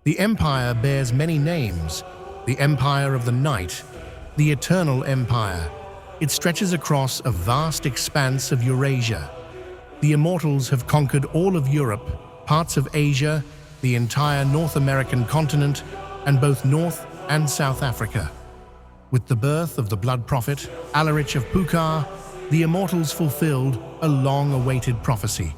The Empire bears many names: the Empire of the Night, the Eternal Empire. It stretches across a vast expanse of Eurasia. The Immortals have conquered all of Europe, parts of Asia, the entire North American continent, and both North and South Africa. With the birth of the Blood Prophet, Alaric of Pukar, the Immortals fulfilled a long-awaited prophecy.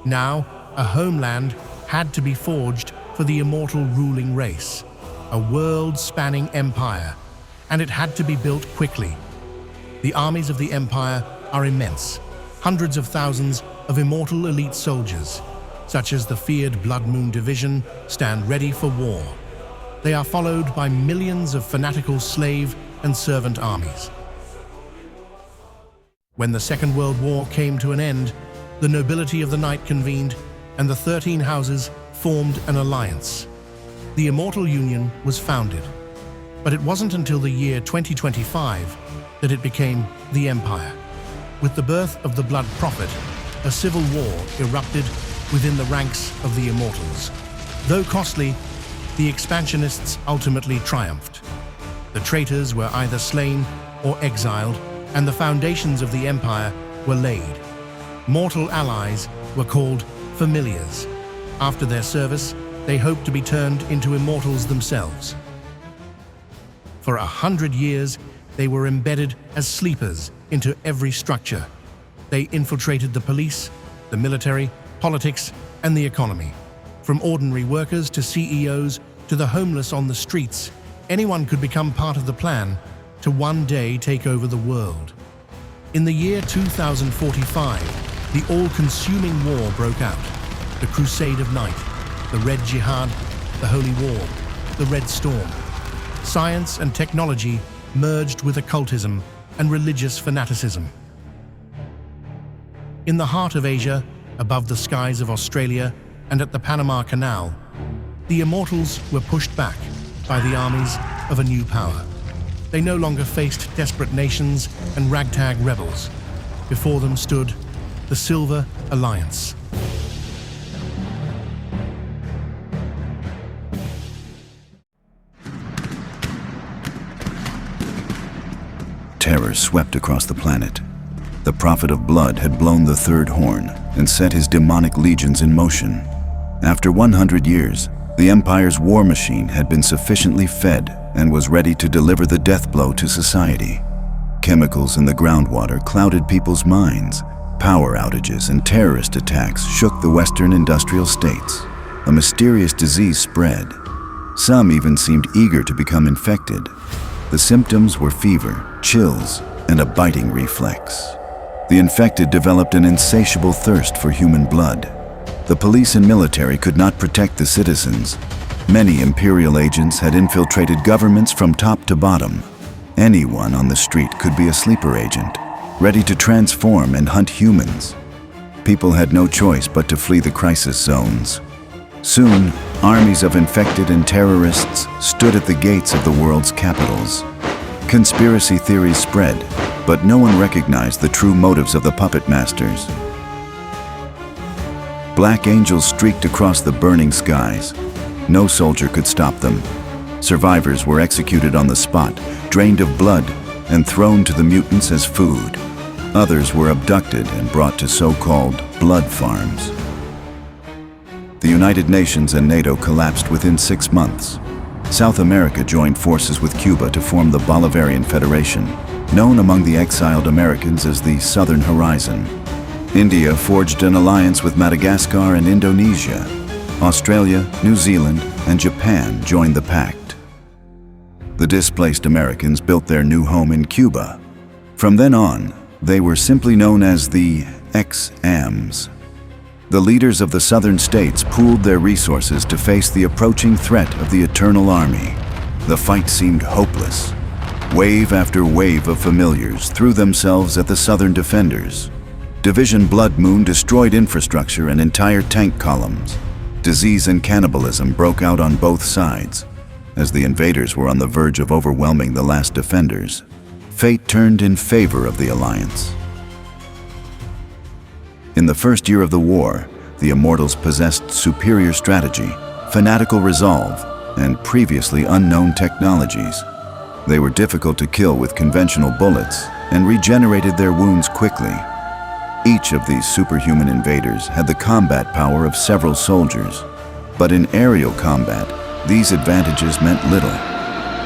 Now, a homeland had to be forged for the immortal ruling race, a world-spanning empire, and it had to be built quickly. The armies of the empire are immense. Hundreds of thousands of immortal elite soldiers, such as the feared Blood Moon Division, stand ready for war. They are followed by millions of fanatical slave and servant armies. When the Second World War came to an end, the nobility of the night convened, and the 13 houses formed an alliance. The Immortal Union was founded, but it wasn't until the year 2025 that it became the Empire. With the birth of the Blood Prophet, a civil war erupted within the ranks of the Immortals. Though costly, the expansionists ultimately triumphed. The traitors were either slain or exiled, and the foundations of the Empire were laid. Mortal allies were called familiars. After their service, they hoped to be turned into immortals themselves. For 100 years, they were embedded as sleepers into every structure. They infiltrated the police, the military, politics, and the economy. From ordinary workers to CEOs to the homeless on the streets, anyone could become part of the plan to one day take over the world. In the year 2045, the all-consuming war broke out. The Crusade of Night, the Red Jihad, the Holy War, the Red Storm. Science and technology merged with occultism and religious fanaticism. In the heart of Asia, above the skies of Australia and at the Panama Canal, the Immortals were pushed back by the armies of a new power. They no longer faced desperate nations and ragtag rebels. Before them stood the Silver Alliance. Terror swept across the planet. The Prophet of Blood had blown the third horn and set his demonic legions in motion. After 100 years, the Empire's war machine had been sufficiently fed and was ready to deliver the death blow to society. Chemicals in the groundwater clouded people's minds. Power outages and terrorist attacks shook the Western industrial states. A mysterious disease spread. Some even seemed eager to become infected. The symptoms were fever, chills, and a biting reflex. The infected developed an insatiable thirst for human blood. The police and military could not protect the citizens. Many imperial agents had infiltrated governments from top to bottom. Anyone on the street could be a sleeper agent, ready to transform and hunt humans. People had no choice but to flee the crisis zones. Soon, armies of infected and terrorists stood at the gates of the world's capitals. Conspiracy theories spread, but no one recognized the true motives of the puppet masters. Black angels streaked across the burning skies. No soldier could stop them. Survivors were executed on the spot, drained of blood, and thrown to the mutants as food. Others were abducted and brought to so-called blood farms. The United Nations and NATO collapsed within 6 months. South America joined forces with Cuba to form the Bolivarian Federation, known among the exiled Americans as the Southern Horizon. India forged an alliance with Madagascar and Indonesia. Australia, New Zealand, and Japan joined the pact. The displaced Americans built their new home in Cuba. From then on, they were simply known as the ex-AMs. The leaders of the southern states pooled their resources to face the approaching threat of the Eternal Army. The fight seemed hopeless. Wave after wave of familiars threw themselves at the southern defenders. Division Blood Moon destroyed infrastructure and entire tank columns. Disease and cannibalism broke out on both sides. As the invaders were on the verge of overwhelming the last defenders, fate turned in favor of the alliance. In the first year of the war, the Immortals possessed superior strategy, fanatical resolve, and previously unknown technologies. They were difficult to kill with conventional bullets and regenerated their wounds quickly. Each of these superhuman invaders had the combat power of several soldiers, but in aerial combat, these advantages meant little.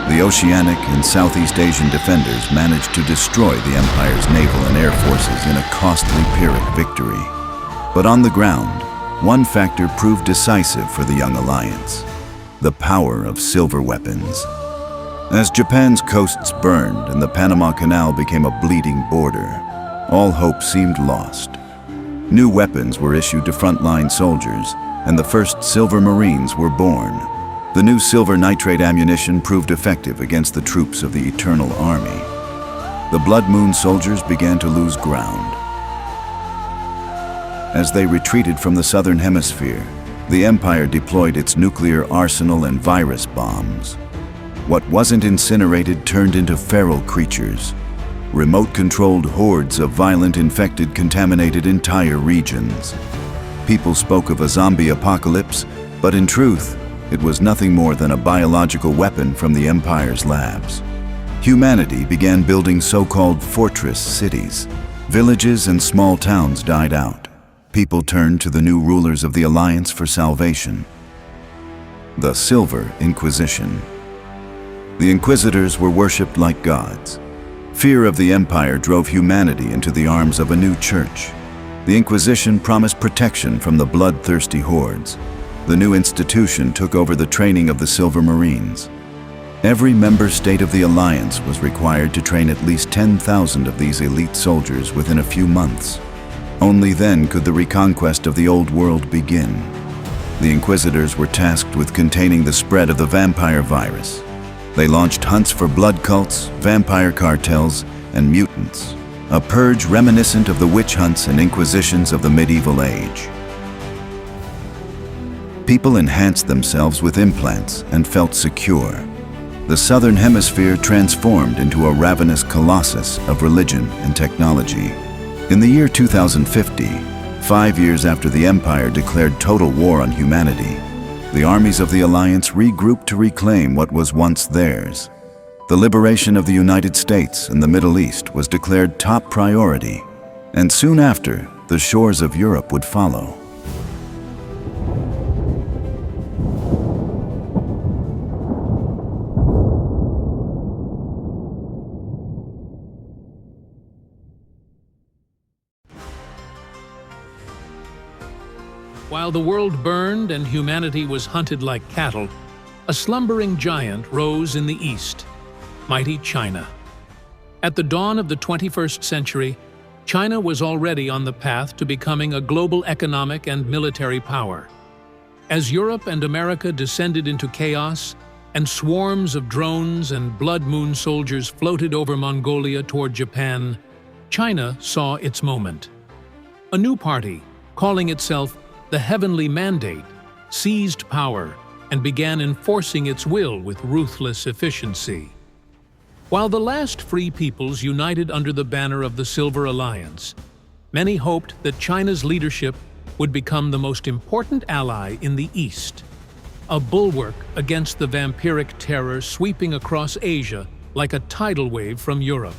The Oceanic and Southeast Asian defenders managed to destroy the Empire's naval and air forces in a costly Pyrrhic victory. But on the ground, one factor proved decisive for the young alliance: the power of silver weapons. As Japan's coasts burned and the Panama Canal became a bleeding border, all hope seemed lost. New weapons were issued to frontline soldiers, and the first Silver Marines were born. The new silver nitrate ammunition proved effective against the troops of the Eternal Army. The Blood Moon soldiers began to lose ground. As they retreated from the Southern Hemisphere, the Empire deployed its nuclear arsenal and virus bombs. What wasn't incinerated turned into feral creatures. Remote-controlled hordes of violent infected contaminated entire regions. People spoke of a zombie apocalypse, but in truth, it was nothing more than a biological weapon from the Empire's labs. Humanity began building so-called fortress cities. Villages and small towns died out. People turned to the new rulers of the Alliance for salvation. The Silver Inquisition. The Inquisitors were worshipped like gods. Fear of the Empire drove humanity into the arms of a new church. The Inquisition promised protection from the bloodthirsty hordes. The new institution took over the training of the Silver Marines. Every member state of the Alliance was required to train at least 10,000 of these elite soldiers within a few months. Only then could the reconquest of the Old World begin. The Inquisitors were tasked with containing the spread of the vampire virus. They launched hunts for blood cults, vampire cartels, and mutants, a purge reminiscent of the witch hunts and inquisitions of the medieval age. People enhanced themselves with implants and felt secure. The Southern Hemisphere transformed into a ravenous colossus of religion and technology. In the year 2050, 5 years after the Empire declared total war on humanity, the armies of the Alliance regrouped to reclaim what was once theirs. The liberation of the United States and the Middle East was declared top priority, and soon after, the shores of Europe would follow. While the world burned and humanity was hunted like cattle, a slumbering giant rose in the east, mighty China. At the dawn of the 21st century, China was already on the path to becoming a global economic and military power. As Europe and America descended into chaos, and swarms of drones and Blood Moon soldiers floated over Mongolia toward Japan, China saw its moment. A new party, calling itself the Heavenly Mandate, seized power and began enforcing its will with ruthless efficiency. While the last free peoples united under the banner of the Silver Alliance, many hoped that China's leadership would become the most important ally in the East, a bulwark against the vampiric terror sweeping across Asia like a tidal wave from Europe.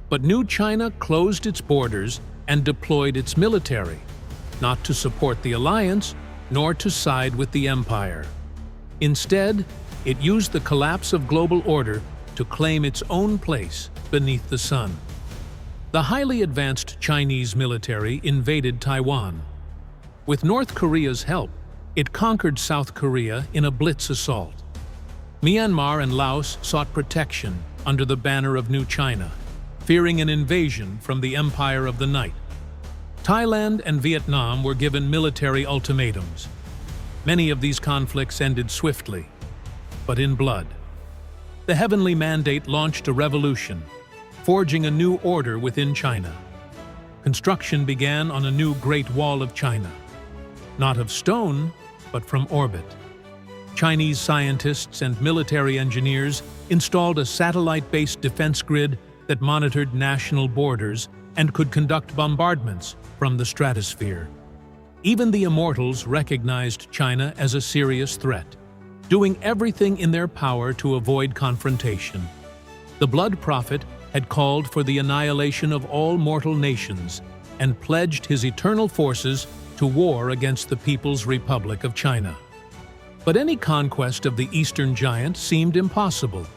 But new China closed its borders and deployed its military, not to support the alliance, nor to side with the empire. Instead, it used the collapse of global order to claim its own place beneath the sun. The highly advanced Chinese military invaded Taiwan. With North Korea's help, it conquered South Korea in a blitz assault. Myanmar and Laos sought protection under the banner of New China, fearing an invasion from the Empire of the Night. Thailand and Vietnam were given military ultimatums. Many of these conflicts ended swiftly, but in blood. The Heavenly Mandate launched a revolution, forging a new order within China. Construction began on a new Great Wall of China, not of stone, but from orbit. Chinese scientists and military engineers installed a satellite-based defense grid that monitored national borders and could conduct bombardments from the stratosphere. Even the immortals recognized China as a serious threat, doing everything in their power to avoid confrontation. The Blood Prophet had called for the annihilation of all mortal nations and pledged his eternal forces to war against the People's Republic of China. But any conquest of the Eastern Giant seemed impossible,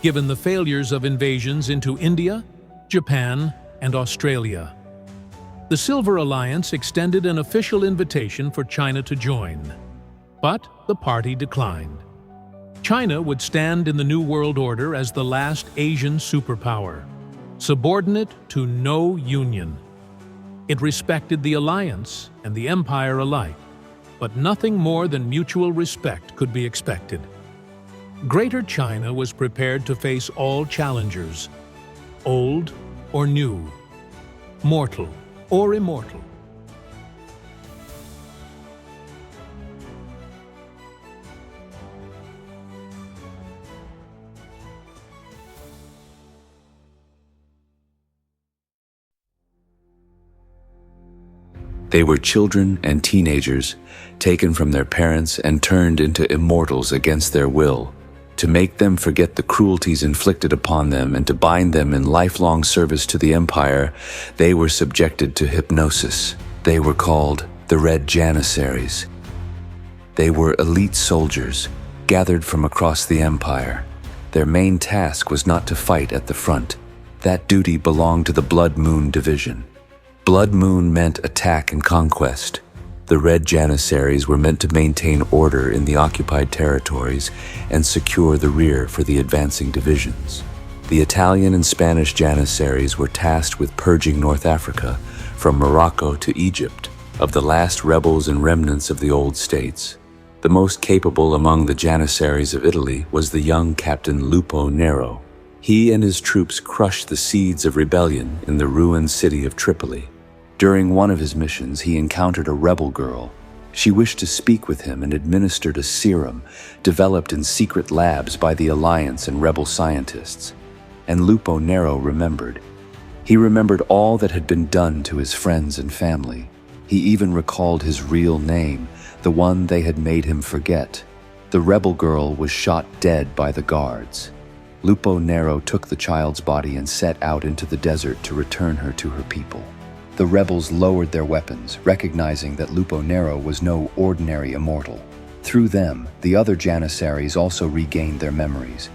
given the failures of invasions into India, Japan, and Australia. The Silver Alliance extended an official invitation for China to join, but the party declined. China would stand in the New World Order as the last Asian superpower, subordinate to no union. It respected the alliance and the empire alike, but nothing more than mutual respect could be expected. Greater China was prepared to face all challengers, old or new, mortal or immortal. They were children and teenagers, taken from their parents and turned into immortals against their will, to make them forget the cruelties inflicted upon them and to bind them in lifelong service to the empire. They were subjected to hypnosis. They were called the Red Janissaries. They were elite soldiers, gathered from across the empire. Their main task was not to fight at the front. That duty belonged to the Blood Moon Division. Blood Moon meant attack and conquest. The Red Janissaries were meant to maintain order in the occupied territories and secure the rear for the advancing divisions. The Italian and Spanish Janissaries were tasked with purging North Africa, from Morocco to Egypt, of the last rebels and remnants of the old states. The most capable among the Janissaries of Italy was the young Captain Lupo Nero. He and his troops crushed the seeds of rebellion in the ruined city of Tripoli. During one of his missions, he encountered a rebel girl. She wished to speak with him and administered a serum developed in secret labs by the Alliance and rebel scientists. And Lupo Nero remembered. He remembered all that had been done to his friends and family. He even recalled his real name, the one they had made him forget. The rebel girl was shot dead by the guards. Lupo Nero took the child's body and set out into the desert to return her to her people. The rebels lowered their weapons, recognizing that Lupo Nero was no ordinary immortal. Through them, the other Janissaries also regained their memories.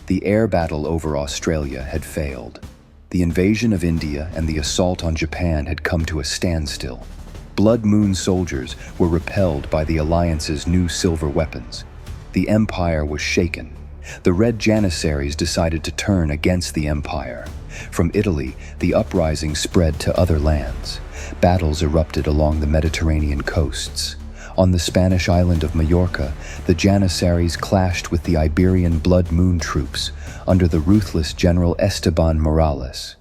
The air battle over Australia had failed. The invasion of India and the assault on Japan had come to a standstill. Blood Moon soldiers were repelled by the Alliance's new silver weapons. The Empire was shaken. The Red Janissaries decided to turn against the Empire. From Italy, the uprising spread to other lands. Battles erupted along the Mediterranean coasts. On the Spanish island of Majorca, the Janissaries clashed with the Iberian Blood Moon troops under the ruthless General Esteban Morales.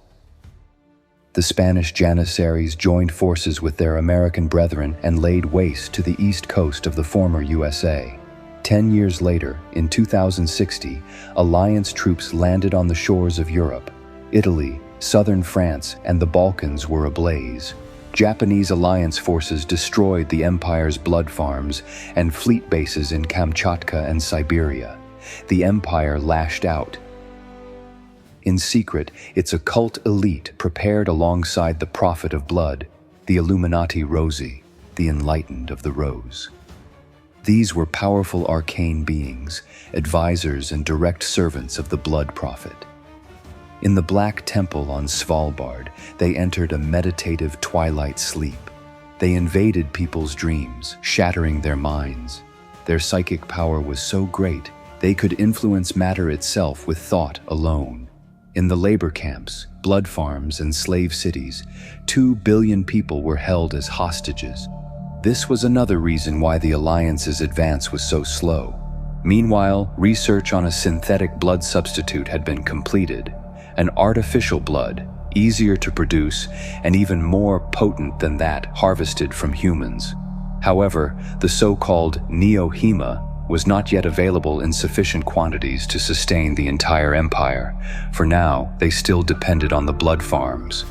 The Spanish Janissaries joined forces with their American brethren and laid waste to the east coast of the former USA. 10 years later, in 2060, Alliance troops landed on the shores of Europe. Italy, southern France, and the Balkans were ablaze. Japanese Alliance forces destroyed the Empire's blood farms and fleet bases in Kamchatka and Siberia. The Empire lashed out. In secret, its occult elite prepared alongside the Prophet of Blood, the Illuminati Rosi, the Enlightened of the Rose. These were powerful arcane beings, advisors and direct servants of the Blood Prophet. In the Black Temple on Svalbard, they entered a meditative twilight sleep. They invaded people's dreams, shattering their minds. Their psychic power was so great, they could influence matter itself with thought alone. In the labor camps, blood farms, and slave cities, 2 billion people were held as hostages. This was another reason why the Alliance's advance was so slow. Meanwhile, research on a synthetic blood substitute had been completed. An artificial blood, easier to produce and even more potent than that harvested from humans. However, the so-called Neo-Hema was not yet available in sufficient quantities to sustain the entire empire. For now, they still depended on the blood farms.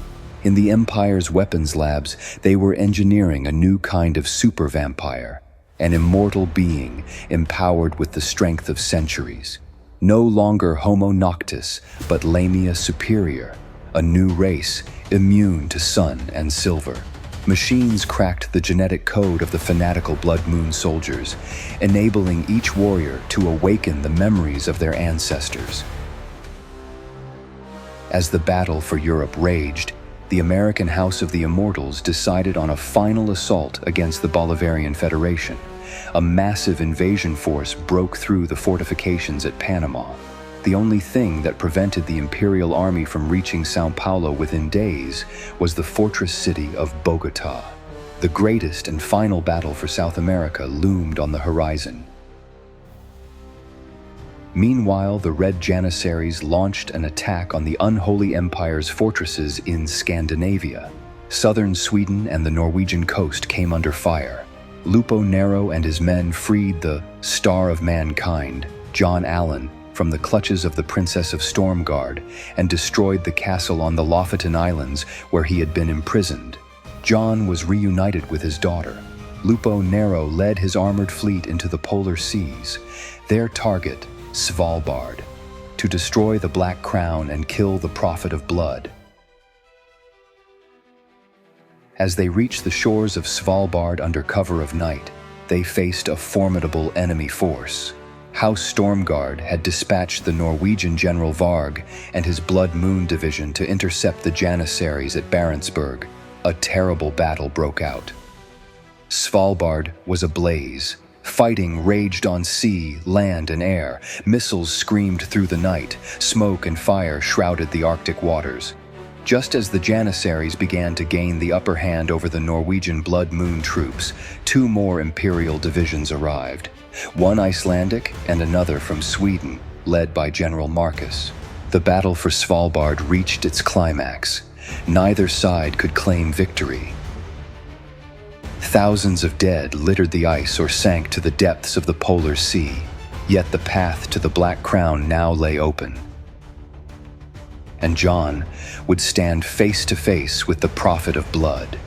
In the Empire's weapons labs, they were engineering a new kind of super vampire, an immortal being empowered with the strength of centuries. No longer Homo Noctis, but Lamia Superior, a new race immune to sun and silver. Machines cracked the genetic code of the fanatical Blood Moon soldiers, enabling each warrior to awaken the memories of their ancestors. As the battle for Europe raged, the American House of the Immortals decided on a final assault against the Bolivarian Federation. A massive invasion force broke through the fortifications at Panama. The only thing that prevented the Imperial Army from reaching São Paulo within days was the fortress city of Bogotá. The greatest and final battle for South America loomed on the horizon. Meanwhile, the Red Janissaries launched an attack on the Unholy Empire's fortresses in Scandinavia. Southern Sweden and the Norwegian coast came under fire. Lupo Nero and his men freed the Star of Mankind, John Allen, from the clutches of the Princess of Stormguard and destroyed the castle on the Lofoten Islands where he had been imprisoned. John was reunited with his daughter. Lupo Nero led his armored fleet into the polar seas. Their target, Svalbard, to destroy the Black Crown and kill the Prophet of Blood. As they reached the shores of Svalbard under cover of night, they faced a formidable enemy force. House Stormguard had dispatched the Norwegian General Varg and his Blood Moon division to intercept the Janissaries at Barentsburg. A terrible battle broke out. Svalbard was ablaze. Fighting raged on sea, land, and air. Missiles screamed through the night. Smoke and fire shrouded the Arctic waters. Just as the Janissaries began to gain the upper hand over the Norwegian Blood Moon troops, two more Imperial divisions arrived. One Icelandic and another from Sweden, led by General Marcus. The battle for Svalbard reached its climax. Neither side could claim victory. Thousands of dead littered the ice or sank to the depths of the polar sea, yet the path to the Black Crown now lay open. And John would stand face to face with the Prophet of Blood.